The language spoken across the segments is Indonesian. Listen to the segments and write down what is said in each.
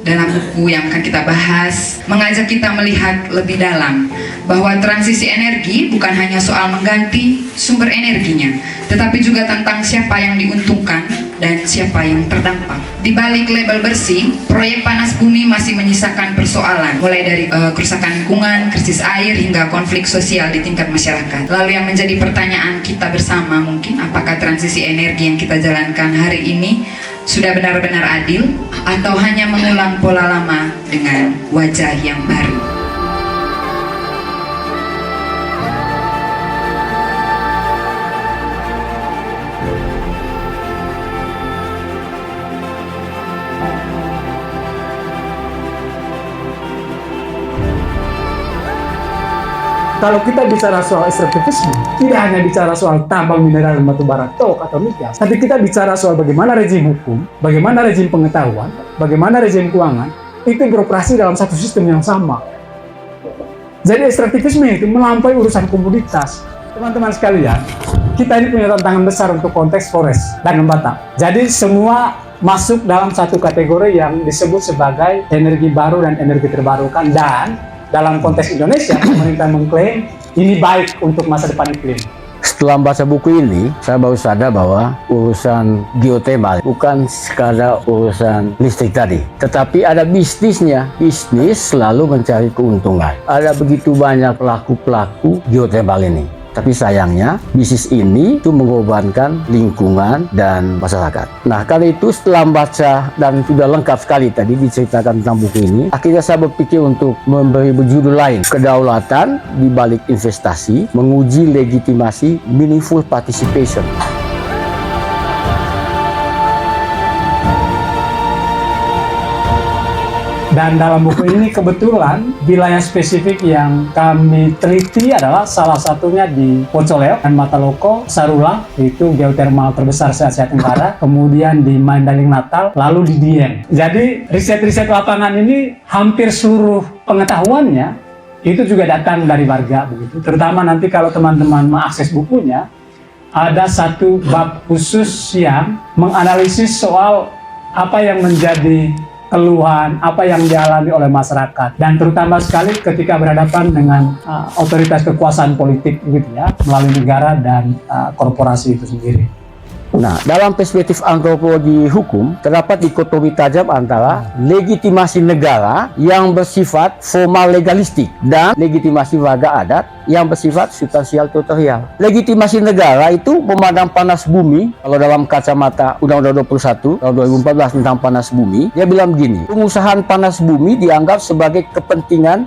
dalam buku yang akan kita bahas mengajak kita melihat lebih dalam bahwa transisi energi bukan hanya soal mengganti sumber energinya, tetapi juga tentang siapa yang diuntungkan dan siapa yang terdampak. Di balik label bersih, proyek panas bumi masih menyisakan persoalan, mulai dari kerusakan lingkungan, krisis air, hingga konflik sosial di tingkat masyarakat. Lalu yang menjadi pertanyaan kita bersama mungkin, apakah transisi energi yang kita jalankan hari ini sudah benar-benar adil atau hanya mengulang pola lama dengan wajah yang baru? Kalau kita bicara soal ekstraktivisme, tidak hanya bicara soal tambang mineral batu bara tok atau migas, tapi kita bicara soal bagaimana rezim hukum, bagaimana rezim pengetahuan, bagaimana rezim keuangan itu beroperasi dalam satu sistem yang sama. Jadi ekstraktivisme itu melampaui urusan komoditas. Teman-teman sekalian, kita ini punya tantangan besar untuk konteks forest dan lembata. Jadi semua masuk dalam satu kategori yang disebut sebagai energi baru dan energi terbarukan, dan dalam konteks Indonesia, pemerintah mengklaim ini baik untuk masa depan iklim. Setelah membaca buku ini, saya baru sadar bahwa urusan geotermal bukan sekadar urusan listrik tadi, tetapi ada bisnisnya. Bisnis selalu mencari keuntungan. Ada begitu banyak pelaku-pelaku geotermal ini. Tapi sayangnya, bisnis ini itu mengorbankan lingkungan dan masyarakat. Nah, kali itu setelah membaca dan sudah lengkap sekali tadi diceritakan tentang buku ini, akhirnya saya berpikir untuk memberi berjudul lain, Kedaulatan di Balik Investasi, Menguji Legitimasi Meaningful Participation. Dan dalam buku ini kebetulan wilayah spesifik yang kami teliti adalah salah satunya di Pocoleo dan Mataloko, Sarula, itu geotermal terbesar se-Asia Tenggara, kemudian di Mandaling Natal, lalu di Dieng. Jadi riset-riset lapangan ini hampir seluruh pengetahuannya itu juga datang dari warga begitu. Terutama nanti kalau teman-teman mengakses bukunya, ada satu bab khusus yang menganalisis soal apa yang menjadi keluhan, apa yang dialami oleh masyarakat, dan terutama sekali ketika berhadapan dengan otoritas kekuasaan politik gitu ya, melalui negara dan korporasi itu sendiri. Nah, dalam perspektif antropologi hukum, terdapat dikotomi tajam antara legitimasi negara yang bersifat formal legalistik dan legitimasi warga adat yang bersifat substansial tutorial. Legitimasi negara itu memandang panas bumi, kalau dalam kacamata Undang-Undang 21 tahun 2014 tentang panas bumi, dia bilang begini, pengusahaan panas bumi dianggap sebagai kepentingan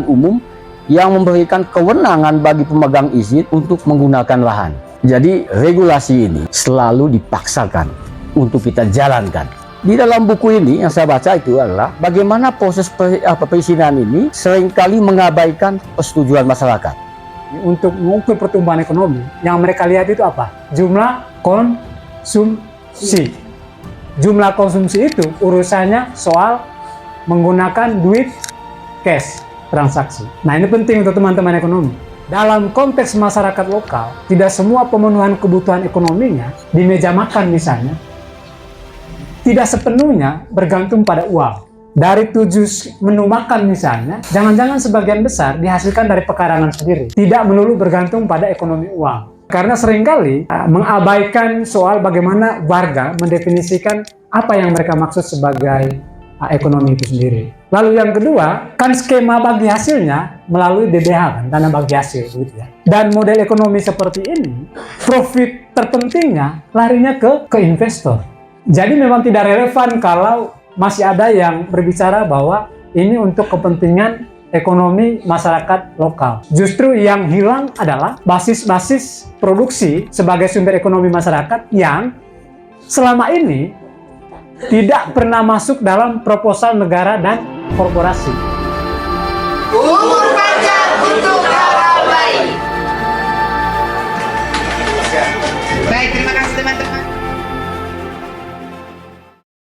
umum yang memberikan kewenangan bagi pemegang izin untuk menggunakan lahan. Jadi regulasi ini selalu dipaksakan untuk kita jalankan. Di dalam buku ini yang saya baca itu adalah bagaimana proses perizinan ini seringkali mengabaikan persetujuan masyarakat. Untuk mengukur pertumbuhan ekonomi, yang mereka lihat itu apa? Jumlah konsumsi. Jumlah konsumsi itu urusannya soal menggunakan duit cash, transaksi. Nah, ini penting untuk teman-teman ekonomi. Dalam konteks masyarakat lokal, tidak semua pemenuhan kebutuhan ekonominya di meja makan misalnya, tidak sepenuhnya bergantung pada uang. Dari 7 menu makan misalnya, jangan-jangan sebagian besar dihasilkan dari pekarangan sendiri, tidak melulu bergantung pada ekonomi uang. Karena seringkali mengabaikan soal bagaimana warga mendefinisikan apa yang mereka maksud sebagai ekonomi itu sendiri. Lalu yang kedua, kan skema bagi hasilnya melalui DBH, kan, dana bagi hasil, gitu ya. Dan model ekonomi seperti ini, profit terpentingnya larinya ke investor. Jadi memang tidak relevan kalau masih ada yang berbicara bahwa ini untuk kepentingan ekonomi masyarakat lokal. Justru yang hilang adalah basis-basis produksi sebagai sumber ekonomi masyarakat yang selama ini tidak pernah masuk dalam proposal negara dan korporasi.